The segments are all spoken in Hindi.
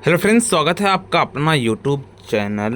हेलो फ्रेंड्स, स्वागत है आपका अपना YouTube channel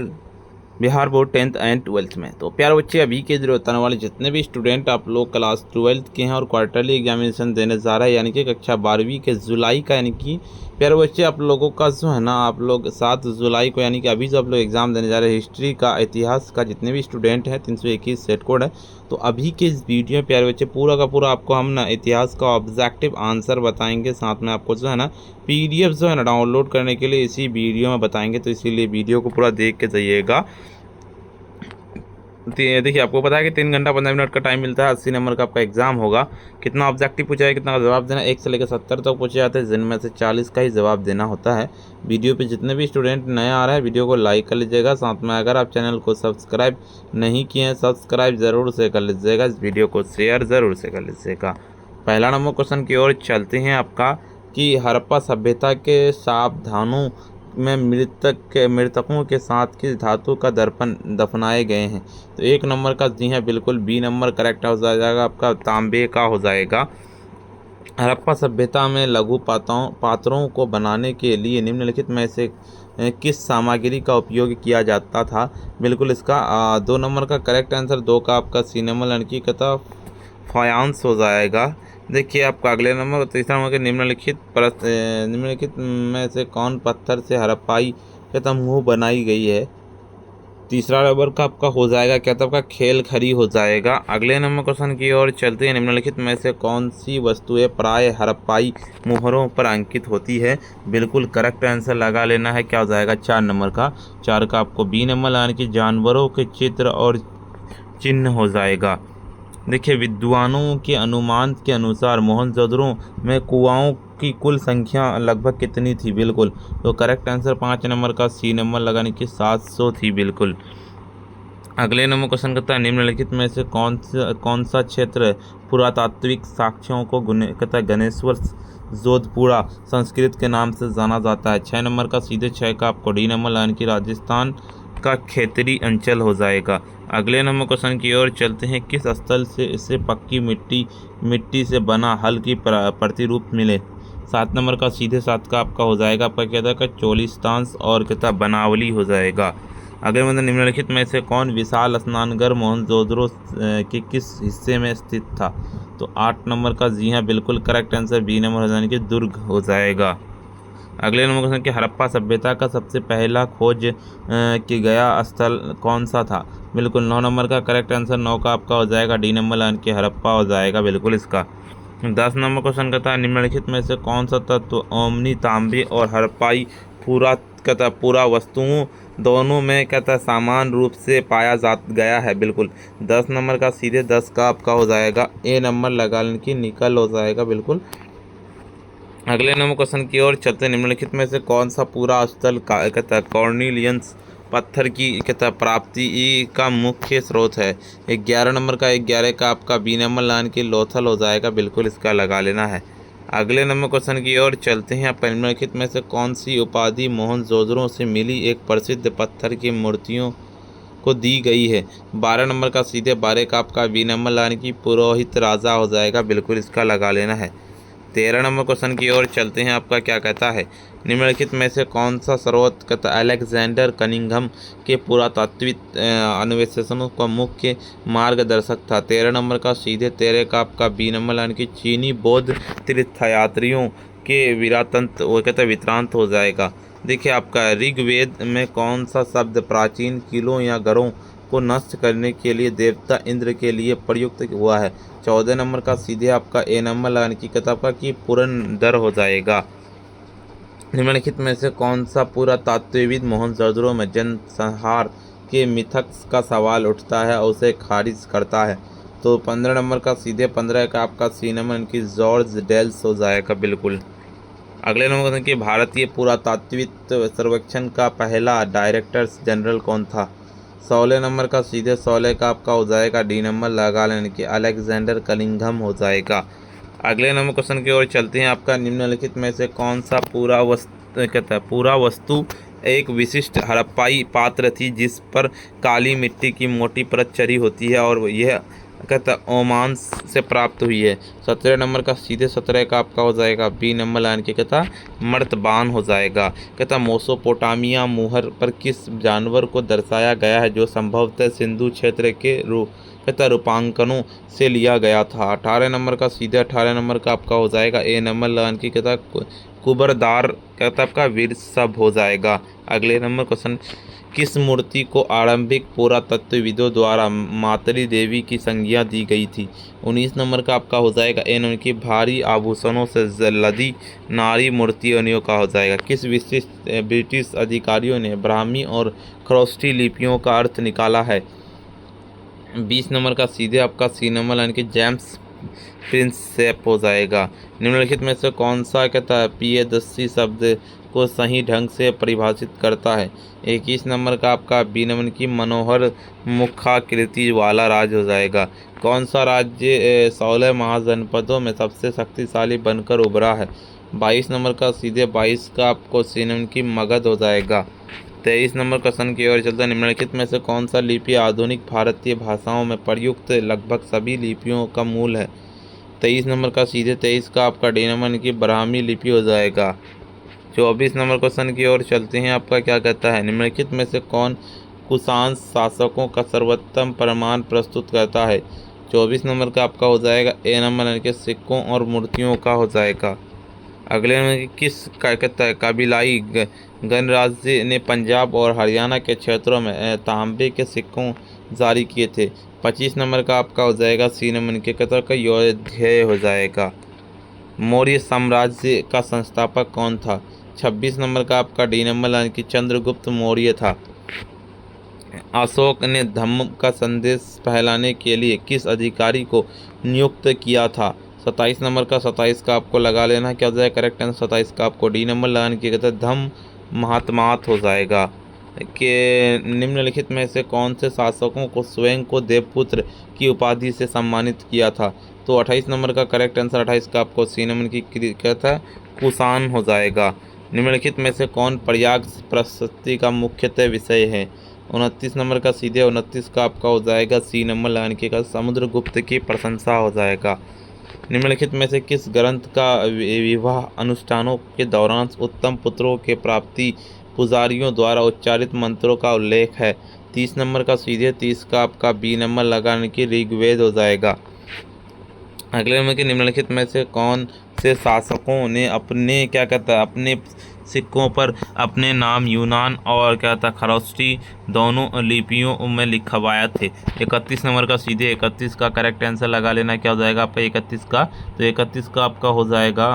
Bihar board 10th and 12th में। तो प्यारे बच्चे, अभी के जरूरत आने वाले जितने भी स्टूडेंट आप लोग क्लास 12th के हैं और क्वार्टरली एग्जामिनेशन देने जा रहे हैं, यानी कि कक्षा 12वीं के जुलाई का, यानी कि प्यारे बच्चे आप लोगों का जो है ना, आप लोग 7 जुलाई को, यानी कि अभी जो आप लोग एग्ज़ाम देने जा रहे हैं, हिस्ट्री का, इतिहास का, जितने भी स्टूडेंट हैं 321 सेट कोड है। तो अभी के इस वीडियो में प्यारे बच्चे पूरा का पूरा आपको हम ना इतिहास का ऑब्जेक्टिव आंसर बताएंगे, साथ में आपको जो है ना PDF जो है ना डाउनलोड करने के लिए इसी वीडियो में बताएंगे। तो इसीलिए वीडियो को पूरा देख के जाइएगा। देखिए, आपको पता है कि 3 घंटा 15 मिनट का टाइम मिलता है। 80 नंबर का आपका एग्जाम होगा। कितना ऑब्जेक्टिव पूछा है, कितना का जवाब देना, 1 से लेकर 70 तक पूछे जाते हैं, जिनमें से 40 का ही जवाब देना होता है। वीडियो पे जितने भी स्टूडेंट नए आ रहे हैं, वीडियो को लाइक कर लीजिएगा। साथ में अगर आप चैनल को सब्सक्राइब नहीं किए हैं, सब्सक्राइब ज़रूर से कर लीजिएगा। इस वीडियो को शेयर ज़रूर से कर लीजिएगा। पहला नंबर क्वेश्चन की ओर चलते हैं आपका, कि हड़प्पा सभ्यता के सावधानों में मृतकों के साथ किस धातु का दर्पण दफनाए गए हैं। तो 1 नंबर का जी है बिल्कुल बी नंबर करेक्ट हो जाएगा आपका, तांबे का हो जाएगा। हड़प्पा सभ्यता में लघु पात्रों को बनाने के लिए निम्नलिखित में से किस सामग्री का उपयोग किया जाता था। बिल्कुल इसका 2 नंबर का करेक्ट आंसर, 2 का आपका सी नंबर लड़की का फायांस हो जाएगा। देखिए आपका अगले नंबर, तीसरा नंबर के निम्नलिखित में से कौन पत्थर से हड़प्पाई मुँह बनाई गई है। तीसरा नंबर का आपका हो जाएगा क्या, तब का खेल खड़ी हो जाएगा। अगले नंबर क्वेश्चन की ओर चलते हैं। निम्नलिखित में से कौन सी वस्तुएं प्राय हड़प्पाई मुहरों पर अंकित होती है। बिल्कुल करेक्ट आंसर लगा लेना है, क्या हो जाएगा 4 नंबर का। 4 का आपको बी नंबर, यानी कि जानवरों के चित्र और चिन्ह हो जाएगा। देखिए, विद्वानों के अनुमान के अनुसार मोहनजोदड़ो में कुआओं की कुल संख्या लगभग कितनी थी। बिल्कुल, तो करेक्ट आंसर 5 नंबर का सी नंबर लगाने की 700 थी। बिल्कुल। अगले नंबर क्वेश्चन करता है, निम्नलिखित में से कौन सा क्षेत्र पुरातात्विक साक्ष्यों को गणेश्वर जोधपुरा संस्कृत के नाम से जाना जाता है। 6 नंबर का सीधे 6 का आपको डी नंबर, यानी कि राजस्थान का खेतरी अंचल हो जाएगा। अगले नंबर क्वेश्चन की ओर चलते हैं। किस स्थल से इसे पक्की मिट्टी से बना हल की प्रतिरूप मिले। 7 नंबर का सीधे 7 का आपका हो जाएगा, आपका क्या था, चोलिस्तान और क्या बनावली हो जाएगा। अगले मतलब निम्नलिखित में से कौन विशाल स्नानघर मोहनजोदड़ो के किस हिस्से में स्थित था। तो 8 नंबर का जी हाँ बिल्कुल करेक्ट आंसर बी नंबर हो जाने की दुर्ग हो जाएगा। अगले नंबर क्वेश्चन कि हड़प्पा सभ्यता का सबसे पहला खोज कि गया स्थल कौन सा था। बिल्कुल 9 नंबर का करेक्ट आंसर, 9 का आपका हो जाएगा डी नंबर, यानी कि हड़प्पा हो जाएगा बिल्कुल इसका। 10 नंबर क्वेश्चन कहता है, निम्नलिखित में से कौन सा तत्व ओमनी, तांबे और हड़प्पाई पूरा वस्तुओं दोनों में कहता समान रूप से पाया जा गया है। बिल्कुल 10 नंबर का सीधे 10 का आपका हो जाएगा ए नंबर लगाने की निकल हो जाएगा। बिल्कुल। अगले नंबर क्वेश्चन की ओर चलते, निम्नलिखित में से कौन सा पूरा स्थल कहता कॉर्निलियंस पत्थर की कहता प्राप्ति का मुख्य स्रोत है। 11 नंबर का 11 का आपका बी नंबर लाइन की लोथल हो जाएगा। बिल्कुल इसका लगा लेना है। अगले नंबर क्वेश्चन की ओर चलते हैं। आप निम्नलिखित में से कौन सी उपाधि मोहनजोदड़ो से मिली एक प्रसिद्ध पत्थर की मूर्तियों को दी गई है। 12 नंबर का सीधे 12 का आपका बी नंबर लाइन की पुरोहित राजा हो जाएगा। बिल्कुल इसका लगा लेना है। 13 नंबर क्वेश्चन की ओर चलते हैं। आपका क्या कहता है, निम्नलिखित में से कौन सा स्रोत कहता अलेक्जेंडर कनिंघम के पुरातात्विक अन्वेषणों का मुख्य मार्गदर्शक था। 13 नंबर का सीधे 13 का आपका बी नंबर, यानी कि चीनी बौद्ध तीर्थयात्रियों के वित्रांत हो जाएगा। देखिए आपका ऋग्वेद में कौन सा शब्द प्राचीन किलों या घरों को नष्ट करने के लिए देवता इंद्र के लिए प्रयुक्त हुआ है। 14 नंबर का सीधे आपका ए नंबर लगाने की किताब का कि पुरंदर हो जाएगा। निम्नलिखित में से कौन सा पुरातात्वविद मोहनजोदड़ो में जनसंहार के मिथक्स का सवाल उठता है और उसे खारिज करता है। तो 15 नंबर का सीधे 15 का आपका सी नंबर की जॉर्ज डेल्स हो जाएगा। बिल्कुल। अगले नंबर कि भारतीय पुरातात्विक सर्वेक्षण का पहला डायरेक्टर जनरल कौन था। 16 नंबर का सीधे 16 का आपका हो जाएगा डी नंबर लगा लेने की अलेक्जेंडर कनिंघम हो जाएगा। अगले नंबर क्वेश्चन की ओर चलते हैं। आपका निम्नलिखित में से कौन सा पूरा वस्तु एक विशिष्ट हड़प्पाई पात्र थी जिस पर काली मिट्टी की मोटी परत चढ़ी होती है और यह कहता ओमान से प्राप्त हुई है। 17 नंबर का सीधे 17 का आपका हो जाएगा बी नंबर लाइन के कहता मर्तबान हो जाएगा। कहता मोसोपोटामिया मुहर पर किस जानवर को दर्शाया गया है जो संभवतः सिंधु क्षेत्र के कहता रूपांकनों से लिया गया था। 18 नंबर का सीधे 18 नंबर का आपका हो जाएगा ए नंबर लाइन की कहता कुबरदार कहता आपका वीरशव हो जाएगा। अगले नंबर क्वेश्चन, किस मूर्ति को आरंभिक पुरातत्वविदों द्वारा मातरी देवी की संज्ञा दी गई थी। 19 नंबर का आपका हो जाएगा ए नंबर की भारी आभूषणों से लदी नारी मूर्तियों का हो जाएगा। किस विशिष्ट ब्रिटिश अधिकारियों ने ब्राह्मी और खरोष्ठी लिपियों का अर्थ निकाला है। 20 नंबर का सीधे आपका सी नंबर लाइन के जेम्स प्रिंसेप हो जाएगा। निम्नलिखित में से कौन सा कहता है पियदस्सी शब्द को सही ढंग से परिभाषित करता है। 21 नंबर का आपका बी नंबर की मनोहर मुखाकृति वाला राज्य हो जाएगा। कौन सा राज्य 16 महाजनपदों में सबसे शक्तिशाली बनकर उभरा है। 22 नंबर का सीधे 22 का आपको सी नंबर की मगध हो जाएगा। 23 नंबर क्वेश्चन की ओर चलता है, निम्नलिखित में से कौन सा लिपि आधुनिक भारतीय भाषाओं में प्रयुक्त लगभग सभी लिपियों का मूल है। 23 नंबर का सीधे 23 का आपका डी नंबर की ब्राह्मी लिपि हो जाएगा। 24 नंबर क्वेश्चन की ओर चलते हैं, आपका क्या कहता है निम्नलिखित में से कौन कुषाण शासकों का सर्वोत्तम प्रमाण प्रस्तुत करता है। 24 नंबर का आपका हो जाएगा ए नंबर के सिक्कों और मूर्तियों का हो जाएगा। अगले नंबर किस क्या कहता है कबीलाई गणराज्य ने पंजाब और हरियाणा के क्षेत्रों में तांबे के सिक्कों जारी किए थे। 25 नंबर का आपका हो जाएगा सी नंबर के कतर का योध्याय हो जाएगा। मौर्य साम्राज्य का संस्थापक कौन था। 26 नंबर का आपका डी नंबर लाइन की चंद्रगुप्त मौर्य था। अशोक ने धम्म का संदेश फैलाने के लिए किस अधिकारी को नियुक्त किया था। 27 नंबर का 27 का आपको लगा लेना क्या हो जाएगा करेक्ट आंसर। 27 का आपको डी नंबर लगाने की कहते हैं धम्म महात्मात हो जाएगा। कि निम्नलिखित में से कौन से शासकों को स्वयं को देवपुत्र की उपाधि से सम्मानित किया था। तो 28 नंबर का करेक्ट आंसर 28 का आपको सी नंबर की कहता है कुषाण हो जाएगा। निम्नलिखित में से कौन प्रयाग प्रशस्ति का मुख्यतः विषय है। 29 नंबर का सीधे 29 का आपका हो जाएगा सी नंबर लगाने की समुद्रगुप्त की प्रशंसा हो जाएगा। निम्नलिखित में से किस ग्रंथ का विवाह अनुष्ठानों के दौरान उत्तम पुत्रों के प्राप्ति पुजारियों द्वारा उच्चारित मंत्रों का उल्लेख है। 30 नंबर का सीधे 30 का आपका बी नंबर लगाने की ऋग्वेद हो जाएगा। अगले नंबर के निम्नलिखित में से कौन से शासकों ने अपने क्या कहता है अपने सिक्कों पर अपने नाम यूनान और क्या था खरोष्ठी दोनों लिपियों में लिखवाया थे। 31 नंबर का सीधे 31 का करेक्ट आंसर लगा लेना क्या हो जाएगा आपका 31 का। तो 31 का आपका हो जाएगा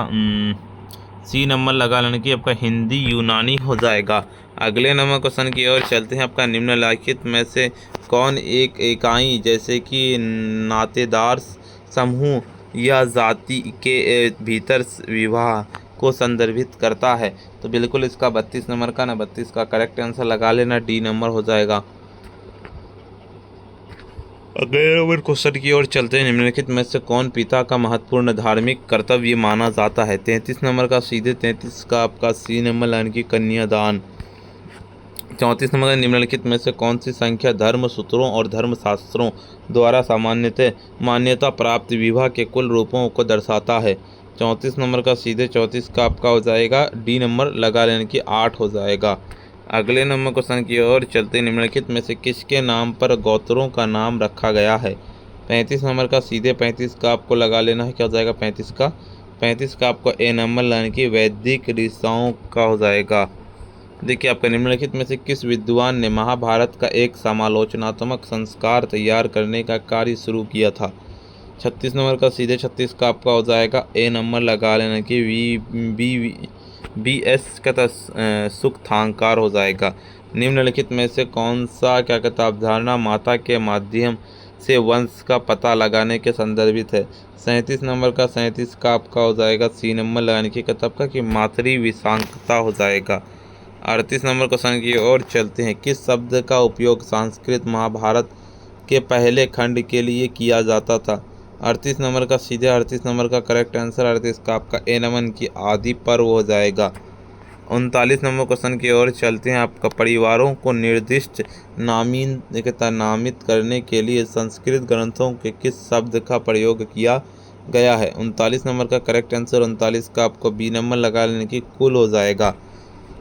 सी नंबर लगा लेने की आपका हिंदी यूनानी हो जाएगा। अगले नंबर क्वेश्चन की ओर चलते हैं, आपका निम्नलिखित में से कौन एक इकाई जैसे कि नातेदार समूह या जाति के भीतर विवाह को संदर्भित करता है। तो बिल्कुल इसका 32 नंबर का 32 का करेक्ट आंसर लगा लेना डी नंबर हो जाएगा। अगले नंबर क्वेश्चन की ओर चलते हैं, निम्नलिखित में से कौन पिता का महत्वपूर्ण धार्मिक कर्तव्य माना जाता है। 33 नंबर का सीधे 33 का आपका सी नंबर लाइन की कन्यादान। 34 नंबर निम्नलिखित में से कौन सी संख्या धर्म सूत्रों और धर्मशास्त्रों द्वारा सामान्यतः मान्यता प्राप्त विवाह के कुल रूपों को दर्शाता है। 34 नंबर का सीधे 34 का आपका हो जाएगा डी नंबर लगा लेने की 8 हो जाएगा। अगले नंबर क्वेश्चन की ओर चलते निम्नलिखित में से किसके नाम पर गोत्रों का नाम रखा गया है। 35 नंबर का सीधे 35 का आपको लगा लेना है क्या हो जाएगा 35 का आपको ए नंबर लाने की वैदिक ऋषाओं का हो जाएगा। देखिए आपका निम्नलिखित में से किस विद्वान ने महाभारत का एक समालोचनात्मक संस्कार तैयार करने का कार्य शुरू किया था। 36 नंबर का सीधे 36 का आपका हो जाएगा ए नंबर लगा लेना कि बी एस का सुकथांकार हो जाएगा। निम्नलिखित में से कौन सा क्या कहता अवधारणा माता के माध्यम से वंश का पता लगाने के संदर्भित है। 37 नंबर का 37 का आपका हो जाएगा सी नंबर लगाने की किताब का कि मातृ विषांकता हो जाएगा। 38 नंबर क्वेश्चन की ओर चलते हैं, किस शब्द का उपयोग संस्कृत महाभारत के पहले खंड के लिए किया जाता था। 38 नंबर का सीधे 38 नंबर का करेक्ट आंसर 38 का आपका ए नमन की आदि पर्व हो जाएगा। 39 नंबर क्वेश्चन की ओर चलते हैं। आपका परिवारों को निर्दिष्ट नामित करने के लिए संस्कृत ग्रंथों के किस शब्द का प्रयोग किया गया है? 39 नंबर का करेक्ट आंसर 39 का आपको बी नंबर लगा लेने की कुल हो जाएगा।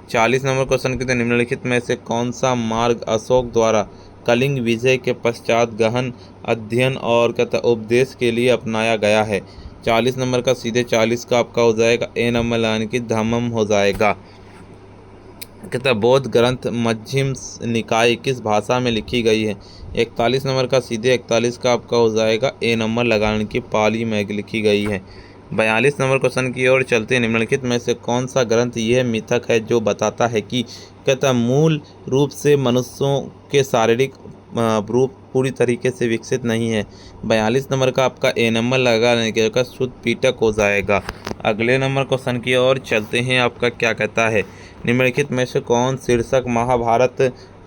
40 नंबर क्वेश्चन के निम्नलिखित में से कौन सा मार्ग अशोक द्वारा कलिंग विजय के पश्चात गहन अध्ययन और उपदेश के लिए अपनाया गया है? 40 नंबर का सीधे 40 का आपका हो जाएगा ए नंबर लाने की धम्मम हो जाएगा। बौद्ध ग्रंथ मध्यम निकाय किस भाषा में लिखी गई है? 41 नंबर का सीधे 41 का आपका हो जाएगा ए नंबर लगाने की पाली में लिखी गई है। 42 नंबर क्वेश्चन की ओर चलते हैं। निम्नलिखित में से कौन सा ग्रंथ यह मिथक है जो बताता है कि मूल रूप से मनुष्यों के शारीरिक रूप पूरी तरीके से विकसित नहीं है? 42 नंबर का आपका ए नंबर लगाने के शुद्ध पीटक हो जाएगा। अगले नंबर क्वेश्चन की ओर चलते हैं। आपका क्या कहता है? निम्नलिखित में से कौन शीर्षक महाभारत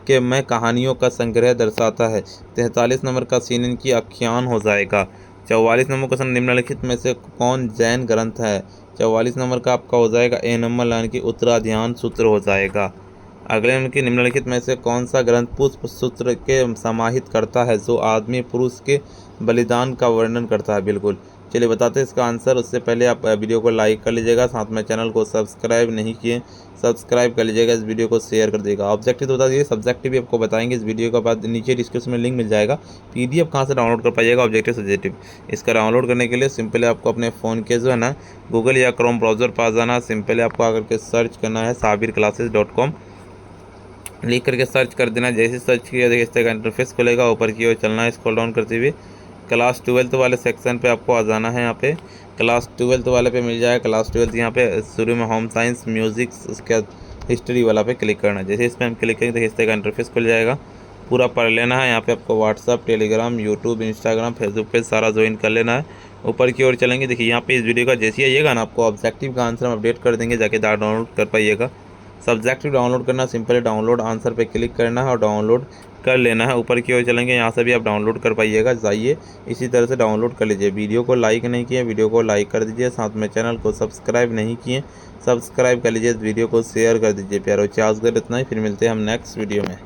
के में कहानियों का संग्रह दर्शाता है? 43 नंबर का सीन की आख्यान हो जाएगा। 44 नंबर क्वेश्चन निम्नलिखित में से कौन जैन ग्रंथ है? 44 नंबर का आपका हो जाएगा ए नंबर लाइन की उत्तराध्यान सूत्र हो जाएगा। अगले नंबर की निम्नलिखित में से कौन सा ग्रंथ पुष्प सूत्र के समाहित करता है जो आदमी पुरुष के बलिदान का वर्णन करता है? बिल्कुल, चलिए बताते हैं इसका आंसर। उससे पहले आप वीडियो को लाइक कर लीजिएगा, साथ में चैनल को सब्सक्राइब नहीं किए सब्सक्राइब कर लीजिएगा, इस वीडियो को शेयर कर देगा। ऑब्जेक्टिव तो बता दीजिए, सब्जेक्टिव भी आपको बताएंगे इस वीडियो के बाद। नीचे डिस्क्रिप्शन में लिंक मिल जाएगा, PDF कहाँ से डाउनलोड कर पाइएगा ऑब्जेक्टिव सब्जेक्टिव। इसका डाउनलोड करने के लिए सिंपली आपको अपने फ़ोन के जो है ना गूगल या क्रोम ब्राउज़र पास जाना, सिंपली आपको आकर के सर्च करना है sabirclasses.com, लिख करके सर्च कर देना। जैसे सर्च किया देखिए इस तरह का इंटरफेस खुलेगा, ऊपर की ओर चलना है स्क्रॉल डाउन करते हुए। क्लास 12 वाले सेक्शन पे आपको आ जाना है। यहाँ पे क्लास 12 वाले पे मिल जाएगा। क्लास 12 यहाँ पे शुरू में होम साइंस म्यूज़िक उसके बाद हिस्ट्री वाला पे क्लिक करना है। जैसे इस पर हम क्लिक करेंगे तो इस तरह का इंटरफेस खुल जाएगा, पूरा पढ़ लेना है। यहाँ पे आपको WhatsApp, Telegram, YouTube, Instagram, Facebook पे सारा ज्वाइन कर लेना है। ऊपर की ओर चलेंगे, देखिए यहाँ पे इस वीडियो का जैसे आइएगा ना आपको ऑब्जेक्टिव का आंसर हम अपडेट कर देंगे, जाके डाउनलोड कर पाइएगा। सब्जेक्टिव डाउनलोड करना, सिंपली डाउनलोड आंसर पे क्लिक करना है और डाउनलोड कर लेना है। ऊपर की ओर चलेंगे, यहाँ से भी आप डाउनलोड कर पाइएगा, जाइए इसी तरह से डाउनलोड कर लीजिए। वीडियो को लाइक नहीं किए, वीडियो को लाइक कर दीजिए, साथ में चैनल को सब्सक्राइब नहीं किए सब्सक्राइब कर लीजिए, वीडियो को शेयर कर दीजिए प्यारो। आज इतना ही, फिर मिलते हैं हम नेक्स्ट वीडियो में।